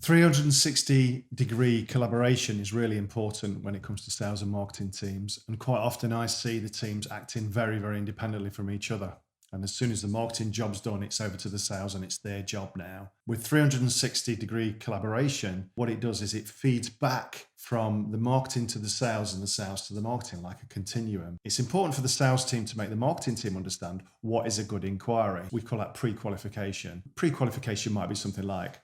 360-degree collaboration is really important when it comes to sales and marketing teams. And quite often I see the teams acting very, very independently from each other. And as soon as the marketing job's done, it's over to the sales and it's their job now. With 360-degree collaboration, what it does is it feeds back from the marketing to the sales and the sales to the marketing like a continuum. It's important for the sales team to make the marketing team understand what is a good inquiry. We call that pre-qualification. Pre-qualification might be something like,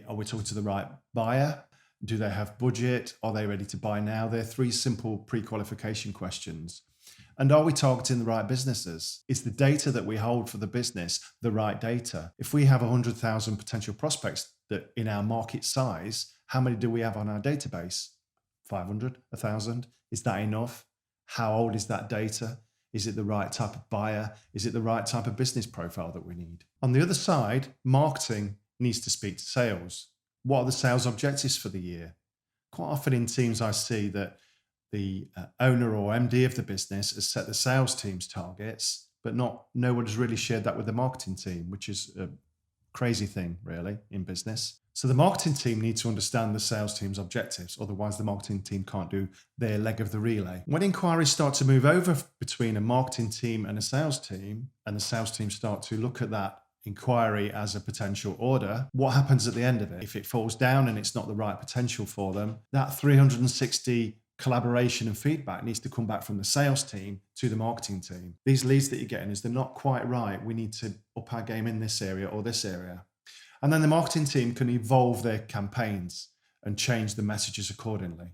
are we talking to the right buyer? Do they have budget? Are they ready to buy now? They're three simple pre-qualification questions. And are we targeting the right businesses? Is the data that we hold for the business the right data? If we have 100,000 potential prospects that in our market size, how many do we have on our database? 500, 1,000? Is that enough? How old is that data? Is it the right type of buyer? Is it the right type of business profile that we need? On the other side, marketing needs to speak to sales. What are the sales objectives for the year? Quite often in teams, I see that the owner or MD of the business has set the sales team's targets, but no one has really shared that with the marketing team, which is a crazy thing, really, in business. So the marketing team needs to understand the sales team's objectives, otherwise the marketing team can't do their leg of the relay. When inquiries start to move over between a marketing team and a sales team, and the sales team start to look at that inquiry as a potential order, what happens at the end of it? If it falls down and it's not the right potential for them, that 360 collaboration and feedback needs to come back from the sales team to the marketing team. These leads that you're getting, is they're not quite right, we need to up our game in this area or this area. And then the marketing team can evolve their campaigns and change the messages accordingly.